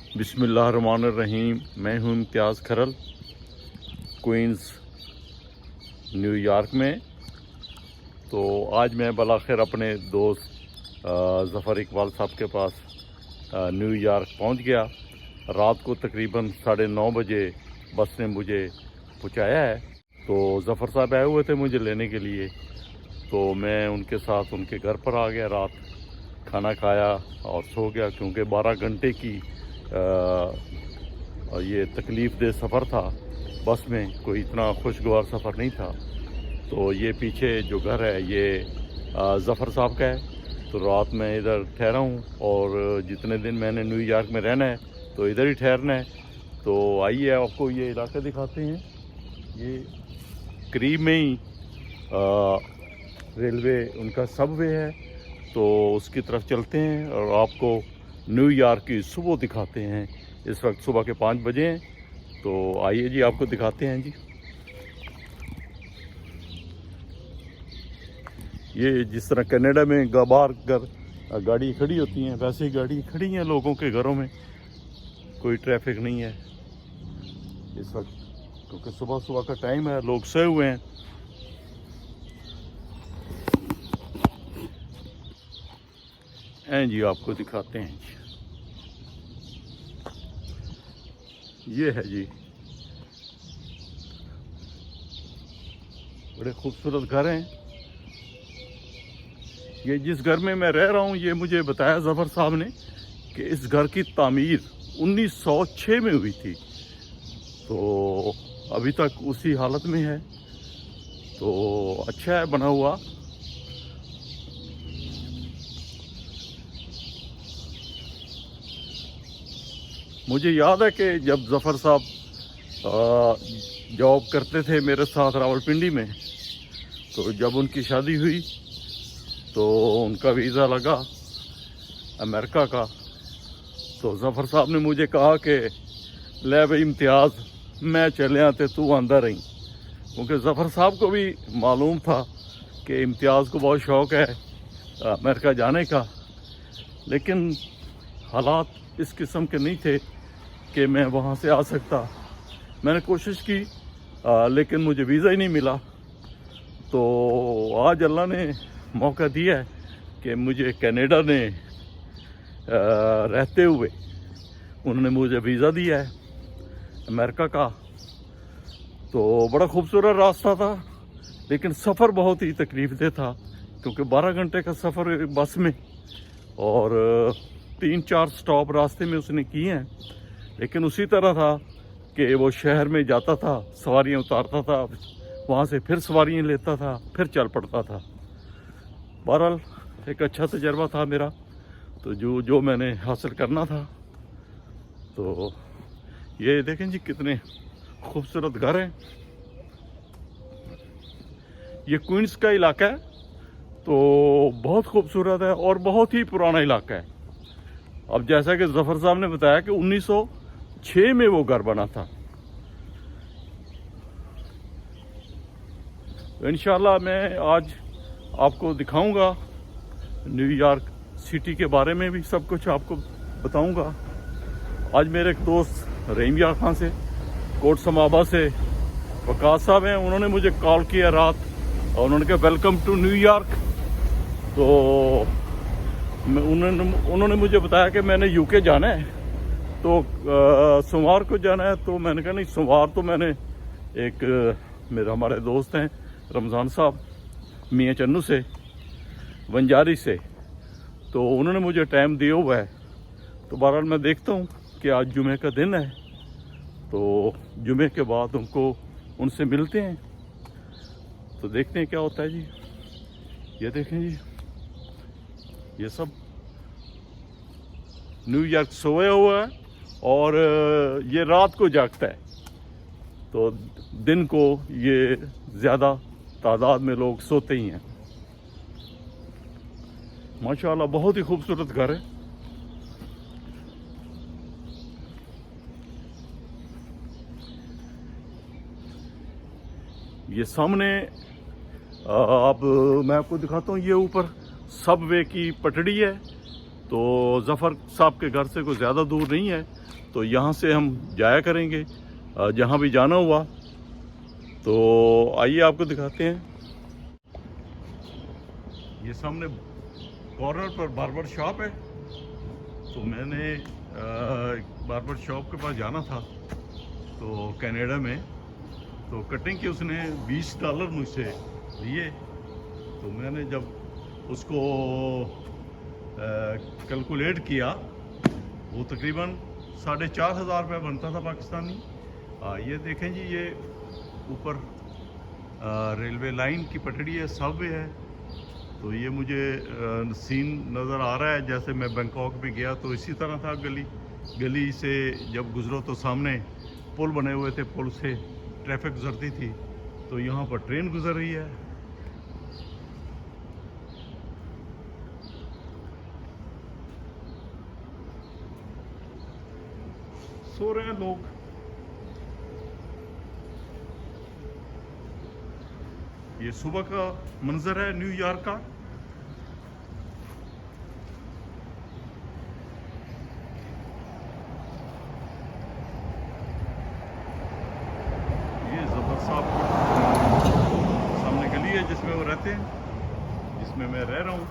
बिस्मिल्लाहिर्रहमानिर्रहीम। मैं हूँ इम्तियाज़ खरल, क्वींस न्यूयॉर्क में। तो आज मैं बलाखिर अपने दोस्त ज़फ़र इकबाल साहब के पास न्यूयॉर्क पहुँच गया। रात को तकरीबन 9:30 बजे बस ने मुझे पहुँचाया है। तो ज़फ़र साहब आए हुए थे मुझे लेने के लिए, तो मैं उनके साथ उनके घर पर आ गया। रात खाना खाया और सो गया, क्योंकि 12 घंटे की ये तकलीफ़ दे सफ़र था। बस में कोई इतना खुशगवार सफ़र नहीं था। तो ये पीछे जो घर है ये ज़फ़र साहब का है। तो रात में इधर ठहरा हूँ, और जितने दिन मैंने न्यूयॉर्क में रहना है तो इधर ही ठहरना है। तो आइए आपको ये इलाका दिखाते हैं। ये करीब में ही रेलवे उनका सबवे है, तो उसकी तरफ चलते हैं और आपको न्यूयॉर्क की सुबह दिखाते हैं। इस वक्त सुबह के 5 बजे हैं। तो आइए जी, आपको दिखाते हैं जी। ये जिस तरह कनाडा में बाहर घर गाड़ी खड़ी होती हैं, वैसे ही गाड़ी खड़ी हैं लोगों के घरों में। कोई ट्रैफिक नहीं है इस वक्त, क्योंकि सुबह सुबह का टाइम है, लोग सोए हुए हैं। जी आपको दिखाते हैं जी। ये है जी, बड़े खूबसूरत घर हैं। ये जिस घर में मैं रह रहा हूँ, ये मुझे बताया ज़फ़र साहब ने कि इस घर की तामीर 1906 में हुई थी, तो अभी तक उसी हालत में है। तो अच्छा है बना हुआ। मुझे याद है कि जब ज़फ़र साहब जॉब करते थे मेरे साथ रावलपिंडी में, तो जब उनकी शादी हुई तो उनका वीज़ा लगा अमेरिका का। तो ज़फ़र साहब ने मुझे कहा कि ले भाई इम्तियाज़, मैं चले आते तू आंदा रही, क्योंकि ज़फ़र साहब को भी मालूम था कि इम्तियाज़ को बहुत शौक़ है अमेरिका जाने का। लेकिन हालात इस किस्म के नहीं थे कि मैं वहाँ से आ सकता। मैंने कोशिश की, लेकिन मुझे वीज़ा ही नहीं मिला। तो आज अल्लाह ने मौका दिया है कि मुझे कनाडा ने रहते हुए उन्होंने मुझे वीज़ा दिया है अमेरिका का। तो बड़ा खूबसूरत रास्ता था, लेकिन सफ़र बहुत ही तकलीफ़देह था, क्योंकि 12 घंटे का सफ़र बस में, और 3-4 स्टॉप रास्ते में उसने किए हैं। लेकिन उसी तरह था कि वो शहर में जाता था, सवारियाँ उतारता था, वहाँ से फिर सवारियाँ लेता था, फिर चल पड़ता था। बहरहाल एक अच्छा तजर्बा था मेरा, तो जो मैंने हासिल करना था। तो ये देखें जी, कितने खूबसूरत घर हैं। ये क्वींस का इलाका है, तो बहुत खूबसूरत है और बहुत ही पुराना इलाका है। अब जैसा कि ज़फ़र साहब ने बताया कि 1906 में वो घर बना था। तो इंशाल्लाह मैं आज आपको दिखाऊंगा न्यूयॉर्क सिटी के बारे में भी, सब कुछ आपको बताऊंगा। आज मेरे एक दोस्त रहीम यार खान से, कोट समाबा से वकास साहब हैं, उन्होंने मुझे कॉल किया रात, और उन्होंने कहा वेलकम टू न्यूयॉर्क। तो उन्होंने मुझे बताया कि मैंने यूके जाना है, तो सोमवार को जाना है। तो मैंने कहा नहीं, सोमवार तो मैंने मेरे हमारे दोस्त हैं रमज़ान साहब मियाँ चन्नू से, वंजारी से, तो उन्होंने मुझे टाइम दिया हुआ है। तो बहरहाल मैं देखता हूँ कि आज जुमे का दिन है, तो जुमे के बाद उनसे मिलते हैं, तो देखते हैं क्या होता है जी। ये देखें जी, ये सब न्यूयॉर्क सोया हुआ है और ये रात को जागता है, तो दिन को ये ज़्यादा तादाद में लोग सोते ही हैं। माशाल्लाह बहुत ही खूबसूरत घर है। ये सामने अब मैं आपको दिखाता हूँ, ये ऊपर सबवे की पटड़ी है, तो ज़फ़र साहब के घर से कोई ज़्यादा दूर नहीं है, तो यहाँ से हम जाया करेंगे जहाँ भी जाना हुआ। तो आइए आपको दिखाते हैं। ये सामने कॉर्नर पर बार्बर शॉप है, तो मैंने बार्बर शॉप के पास जाना था तो कनाडा में, तो कटिंग के उसने $20 मुझसे लिए। तो मैंने जब उसको कैलकुलेट किया, वो तकरीबन 4,500 रुपये बनता था पाकिस्तानी। ये देखें जी, ये ऊपर रेलवे लाइन की पटड़ी है, सबवे है। तो ये मुझे सीन नज़र आ रहा है जैसे मैं बैंकॉक में गया तो इसी तरह था। गली से जब गुजरो तो सामने पुल बने हुए थे, पुल से ट्रैफिक गुजरती थी, तो यहाँ पर ट्रेन गुजर रही है। सो रहे हैं लोग। ये सुबह का मंजर है न्यूयॉर्क का। ये ज़फ़र साहब सामने गली है जिसमें वो रहते हैं, जिसमें मैं रह रहा हूँ।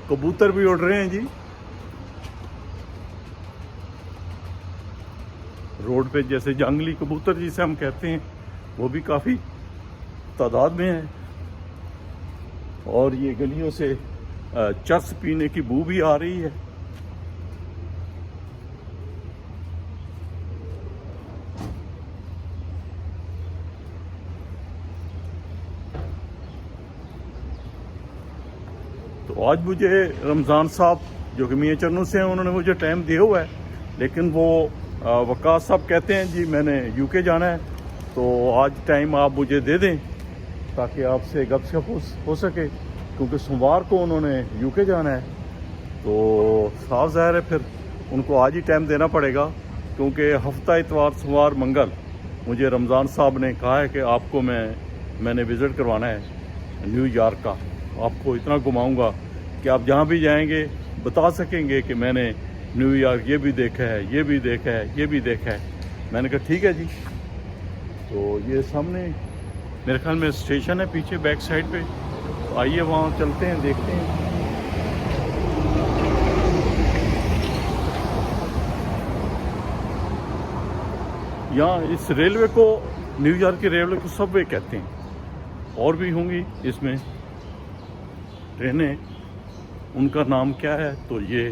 कबूतर भी उड़ रहे हैं जी रोड पे, जैसे जंगली कबूतर जिसे हम कहते हैं, वो भी काफ़ी तादाद में है। और ये गलियों से चरस पीने की बू भी आ रही है। तो आज मुझे रमज़ान साहब जो कि मियां चन्नू से हैं, उन्होंने मुझे टाइम दिया हुआ है, लेकिन वो वकास साहब कहते हैं जी मैंने यूके जाना है, तो आज टाइम आप मुझे दे दें ताकि आपसे गपशप हो सके, क्योंकि सोमवार को उन्होंने यूके जाना है। तो साफ ज़ाहिर है फिर उनको आज ही टाइम देना पड़ेगा, क्योंकि हफ्ता इतवार सोमवार मंगल मुझे रमज़ान साहब ने कहा है कि आपको मैंने विज़िट करवाना है न्यूयॉर्क का। आपको इतना घुमाऊंगा कि आप जहाँ भी जाएंगे बता सकेंगे कि मैंने न्यूयॉर्क ये भी देखा है, ये भी देखा है, ये भी देखा है। मैंने कहा ठीक है जी। तो ये सामने मेरे ख्याल में स्टेशन है, पीछे बैक साइड पे। तो आइए वहाँ चलते हैं, देखते हैं। यहाँ इस रेलवे को, न्यूयॉर्क की रेलवे को सबवे कहते हैं। और भी होंगी इसमें ट्रेनें, उनका नाम क्या है तो ये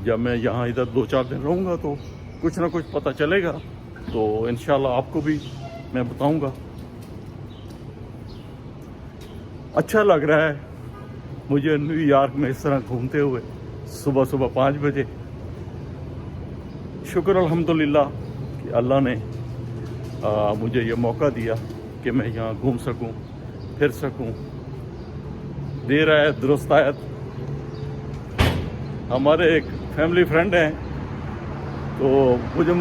जब मैं यहाँ इधर 2-4 दिन रहूँगा तो कुछ ना कुछ पता चलेगा, तो इंशाल्लाह आपको भी मैं बताऊँगा। अच्छा लग रहा है मुझे न्यूयॉर्क में इस तरह घूमते हुए सुबह सुबह 5 बजे। शुक्र अल्हम्दुलिल्लाह कि अल्लाह ने मुझे ये मौका दिया कि मैं यहाँ घूम सकूँ, फिर सकूँ। दे रहा है दुरुस्त आयत। हमारे एक फैमिली फ्रेंड हैं, तो मुझे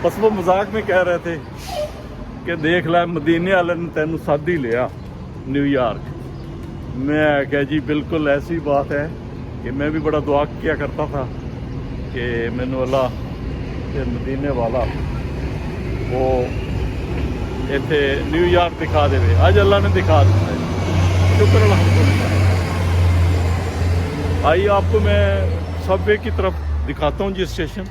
पसबो मजाक में कह रहे थे कि देख ला मदीने वाले ने तेनू साथ ही लिया न्यूयॉर्क। मैं कहा जी बिल्कुल ऐसी बात है कि मैं भी बड़ा दुआ किया करता था कि मैनू अल्लाह के मदीने वाला वो इत्थे न्यूयॉर्क दिखा दे। आज अल्लाह ने दिखा दिया है, शुक्र अल्हम्दुलिल्लाह। आइए आपको मैं सबवे की तरफ दिखाता हूँ जी स्टेशन।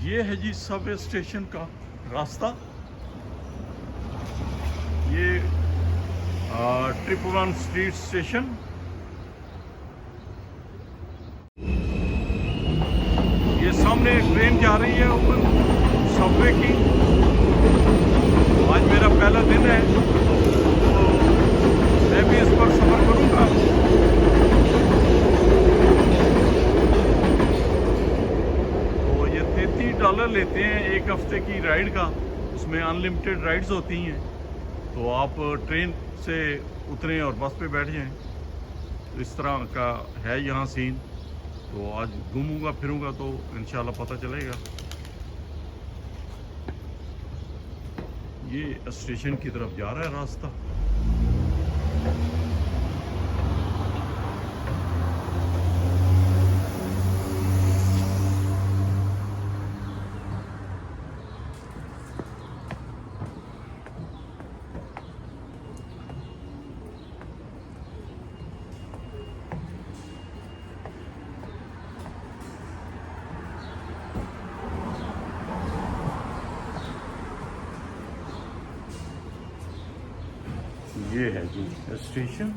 ये है जी सबवे स्टेशन का रास्ता। ये 111 स्ट्रीट स्टेशन। ये सामने एक ट्रेन जा रही है ऊपर सबवे की। आज मेरा पहला दिन है, तो मैं भी इस पर सफर करूंगा। तो ये $33 लेते हैं एक हफ्ते की राइड का। उसमें अनलिमिटेड राइड्स होती हैं। तो आप ट्रेन से उतरें और बस पे बैठ जाएं। तो इस तरह का है यहाँ सीन। तो आज घूमूंगा फिरूंगा तो इंशाल्लाह पता चलेगा। ये स्टेशन की तरफ जा रहा है रास्ता। ये है जी स्टेशन।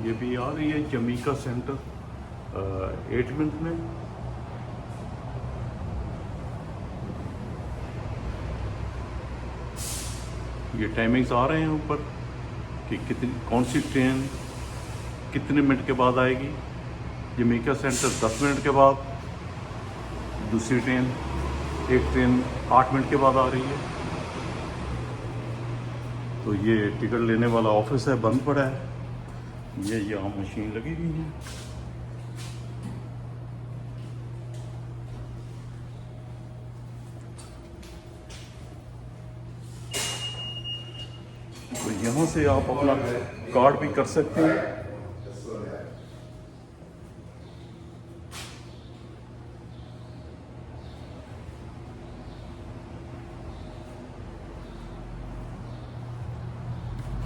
ये भी आ रही है जमीका सेंटर 8 मिनट में। ये टाइमिंग्स आ रहे हैं ऊपर कि कितनी कौन सी ट्रेन कितने मिनट के बाद आएगी। जमीका सेंटर 10 मिनट के बाद, दूसरी ट्रेन एक ट्रेन 8 मिनट के बाद आ रही है। तो ये टिकट लेने वाला ऑफिस है, बंद पड़ा है। ये यहाँ मशीन लगी हुई है। तो यहाँ से आप अपना कार्ड भी कर सकते हैं।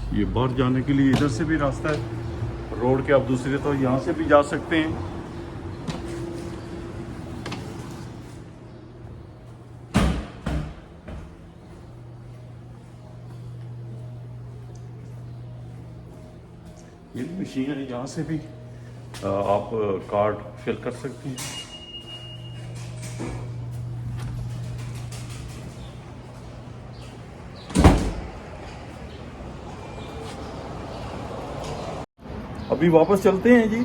ये बाहर जाने के लिए इधर से भी रास्ता है रोड के, आप दूसरे तो यहाँ से भी जा सकते हैं। ये मशीन है, यहाँ से भी आप कार्ड फिल कर सकते हैं। अभी वापस चलते हैं जी।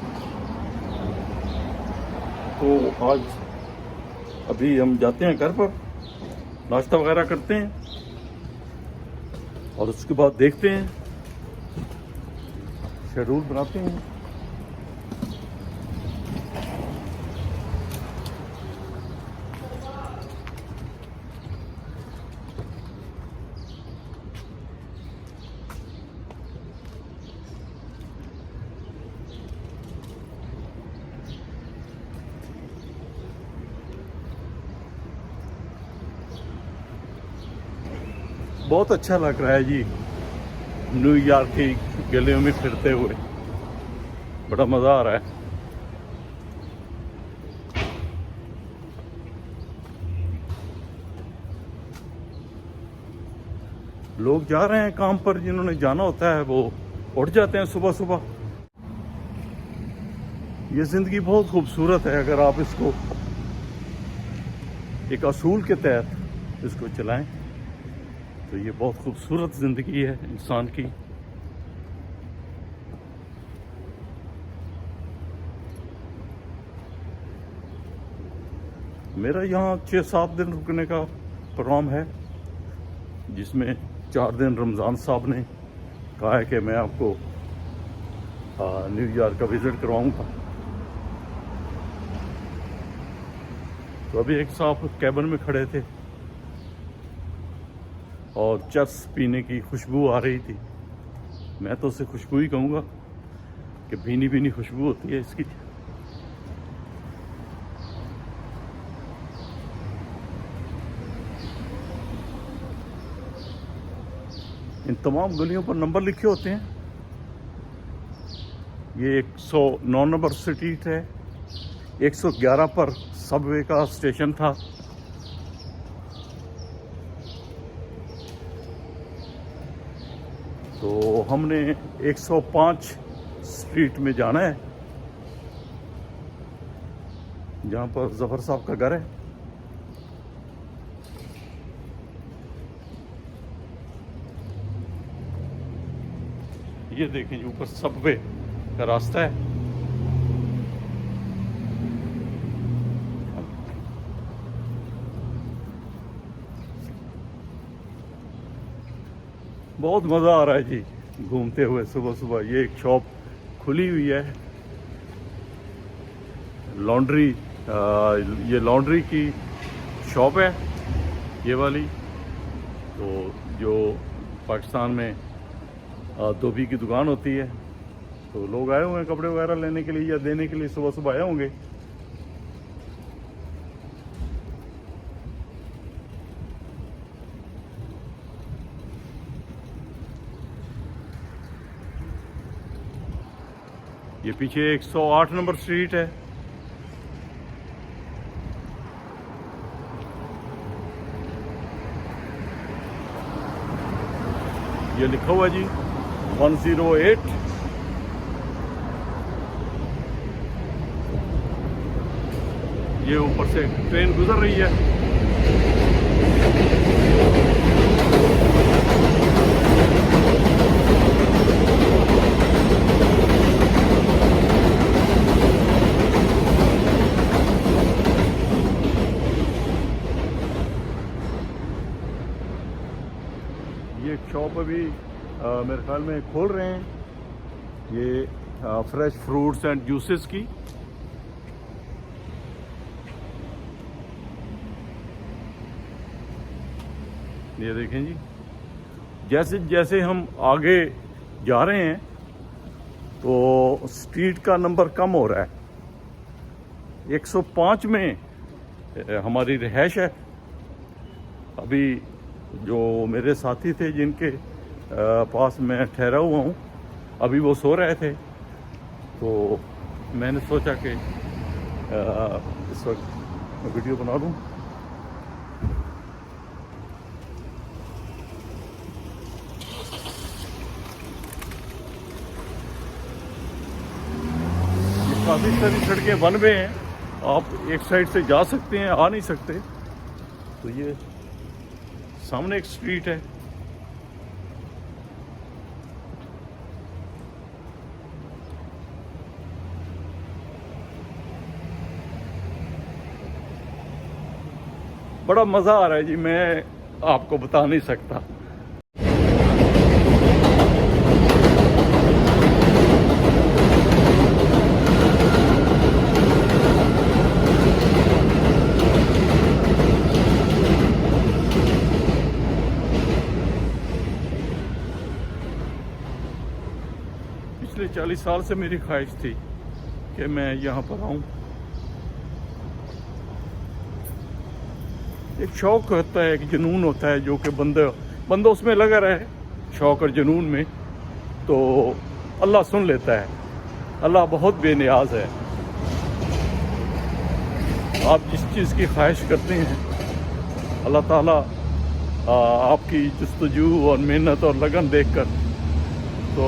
तो आज अभी हम जाते हैं घर पर, नाश्ता वगैरह करते हैं और उसके बाद देखते हैं, शेड्यूल बनाते हैं। बहुत अच्छा लग रहा है जी न्यूयॉर्क की गलियों में फिरते हुए, बड़ा मज़ा आ रहा है। लोग जा रहे हैं काम पर, जिन्होंने जाना होता है वो उठ जाते हैं सुबह सुबह। ये ज़िंदगी बहुत खूबसूरत है अगर आप इसको एक असूल के तहत इसको चलाएं तो ये बहुत खूबसूरत ज़िंदगी है इंसान की। मेरा यहाँ 6-7 दिन रुकने का प्रोग्राम है, जिसमें 4 दिन रमज़ान साहब ने कहा है कि मैं आपको न्यूयॉर्क का विज़िट करवाऊँगा। तो अभी एक साहब कैबिन में खड़े थे और चरस पीने की खुशबू आ रही थी। मैं तो उसे खुशबू ही कहूँगा कि भीनी भीनी खुशबू होती है इसकी। इन तमाम गलियों पर नंबर लिखे होते हैं। ये 109 नंबर स्ट्रीट है, 111 पर सबवे का स्टेशन था। तो हमने 105 स्ट्रीट में जाना है, जहाँ पर जफर साहब का घर है। ये देखें ऊपर सबवे का रास्ता है। बहुत मज़ा आ रहा है जी घूमते हुए सुबह सुबह। ये एक शॉप खुली हुई है, लॉन्ड्री, ये लॉन्ड्री की शॉप है ये वाली। तो जो पाकिस्तान में धोबी की दुकान होती है, तो लोग आए हुए हैं कपड़े वगैरह लेने के लिए या देने के लिए, सुबह सुबह आए होंगे। ये पीछे 108 नंबर स्ट्रीट है। ये लिखा हुआ जी 108। ये ऊपर से ट्रेन गुजर रही है। ये शॉप अभी मेरे ख्याल में खोल रहे हैं, ये फ्रेश फ्रूट्स एंड जूसेस की। ये देखें जी, जैसे जैसे हम आगे जा रहे हैं तो स्ट्रीट का नंबर कम हो रहा है। 105 में हमारी रिहाइश है। अभी जो मेरे साथी थे जिनके पास मैं ठहरा हुआ हूँ, अभी वो सो रहे थे, तो मैंने सोचा कि इस वक्त वीडियो बना लूँ। काफ़ी सारी सड़कें वन वे हैं, आप एक साइड से जा सकते हैं, आ नहीं सकते। तो ये सामने एक स्ट्रीट है। बड़ा मज़ा आ रहा है जी, मैं आपको बता नहीं सकता। पिछले 40 साल से मेरी ख्वाहिश थी कि मैं यहाँ पर आऊँ। एक शौक होता है, एक जुनून होता है जो कि बंदा उसमें लगा रहे, शौक और जुनून में, तो अल्लाह सुन लेता है। अल्लाह बहुत बेनियाज है। आप जिस चीज़ की ख्वाहिश करते हैं, अल्लाह ताला आपकी जस्तजू और मेहनत और लगन देखकर तो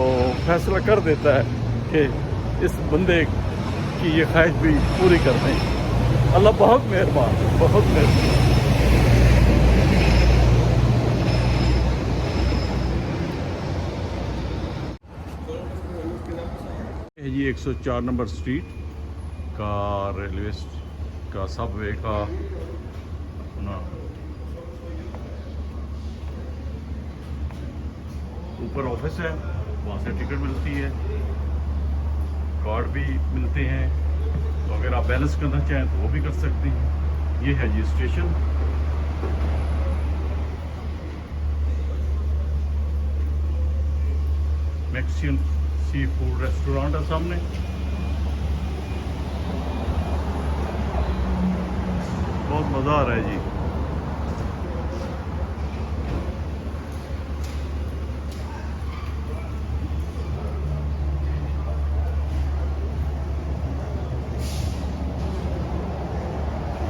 फैसला कर देता है कि इस बंदे की ये ख्वाहिश भी पूरी कर दें। अल्लाह बहुत मेहरबान, बहुत मेहरबान। ये 104 नंबर स्ट्रीट का रेलवे का सबवे का अपना ऊपर ऑफिस है, वहाँ से टिकट मिलती है, कार्ड भी मिलते हैं। तो अगर आप बैलेंस करना चाहें तो वो भी कर सकते हैं। ये है जी स्टेशन। मैक्सियन सी फूड रेस्टोरेंट है सामने। बहुत मज़ा आ रहा है जी।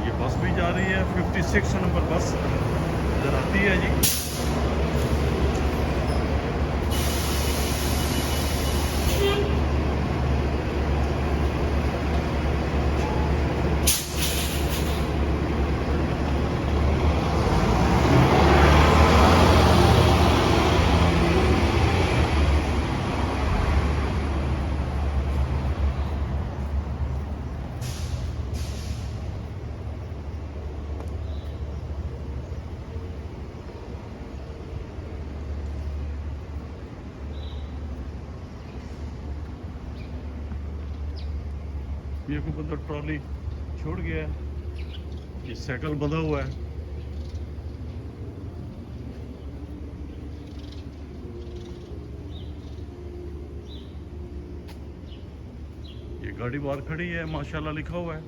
ये बस भी जा रही है, 56 नंबर बस इधर आती है जी। ये कोई बंदा ट्रॉली छोड़ गया है, ये साइकिल बंधा हुआ है। ये गाड़ी बाहर खड़ी है, माशाल्लाह लिखा हुआ है।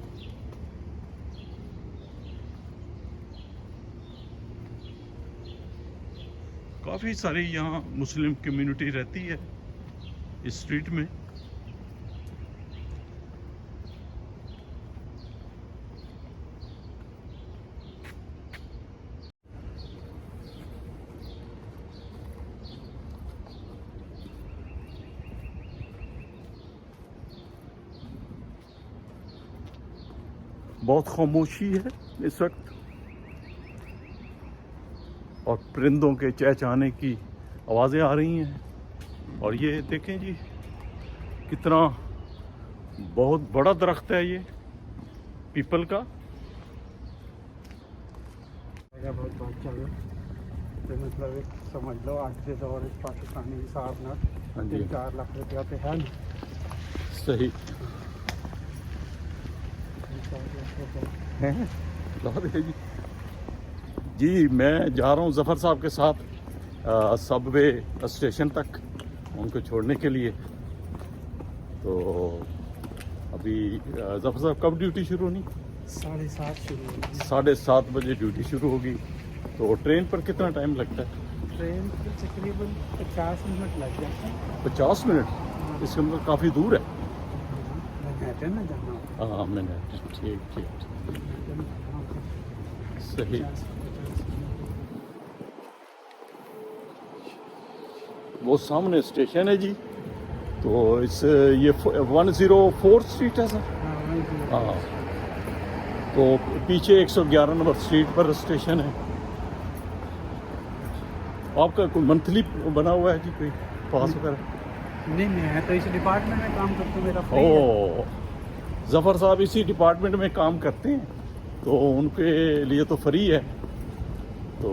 काफ़ी सारी यहाँ मुस्लिम कम्युनिटी रहती है इस स्ट्रीट में। बहुत खामोशी है इस वक्त और परिंदों के चहचहाने की आवाज़ें आ रही हैं। और ये देखें जी, कितना बहुत बड़ा दरख्त है ये पीपल का। बहुत बात चल तो मतलब एक समझ लो आज से तो और पाकिस्तानी हिसाब ना हाँ जी, 4 लाख रुपया पे है ना। सही है। जी मैं जा रहा हूँ ज़फ़र साहब के साथ सबवे स्टेशन तक उनको छोड़ने के लिए। तो अभी ज़फ़र साहब कब ड्यूटी शुरू होनी? 7:30 शुरू होगी। 7:30 बजे ड्यूटी शुरू होगी। तो ट्रेन पर कितना टाइम लगता है? ट्रेन पर तकरीबन 50 मिनट लग जाते हैं। 50 मिनट? इसका मतलब काफ़ी दूर है। मैनहट्टन में जाना होगा। हाँ मैंने, ठीक ठीक सही। वो सामने स्टेशन है जी। तो इस ये 104 स्ट्रीट है सर। हाँ, तो पीछे 111 नंबर स्ट्रीट पर स्टेशन है। आपका कोई मंथली बना हुआ है जी, कोई पास वगैरह? नहीं, मैं तो इस डिपार्टमेंट में काम करता हूँ, मेरा फ्री है। ओ, ज़फ़र साहब इसी डिपार्टमेंट में काम करते हैं, तो उनके लिए तो फ्री है। तो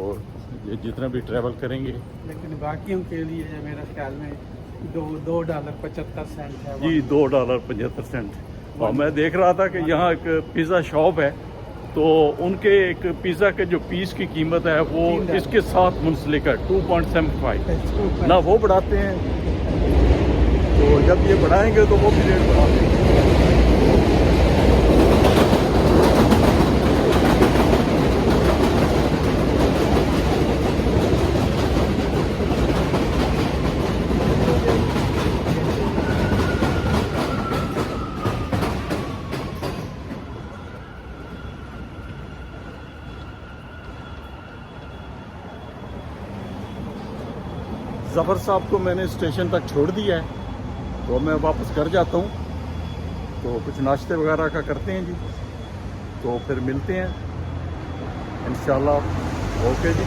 ये जितना भी ट्रैवल करेंगे। लेकिन बाकियों के लिए है मेरा ख्याल में $2.75 है। जी $2.75। और मैं देख रहा था कि यहाँ एक पिज़्ज़ा शॉप है, तो उनके एक पिज़्ज़ा के जो पीस की कीमत है वो $3 इसके साथ मुंसलिक है, 2.75 ना वो बढ़ाते हैं। तो जब ये बढ़ाएंगे तो वो भी रेट बढ़ा देंगे। ज़फ़र साहब को मैंने स्टेशन तक छोड़ दिया है, तो मैं वापस घर जाता हूँ। तो कुछ नाश्ते वगैरह का करते हैं जी, तो फिर मिलते हैं इंशाल्लाह। ओके जी।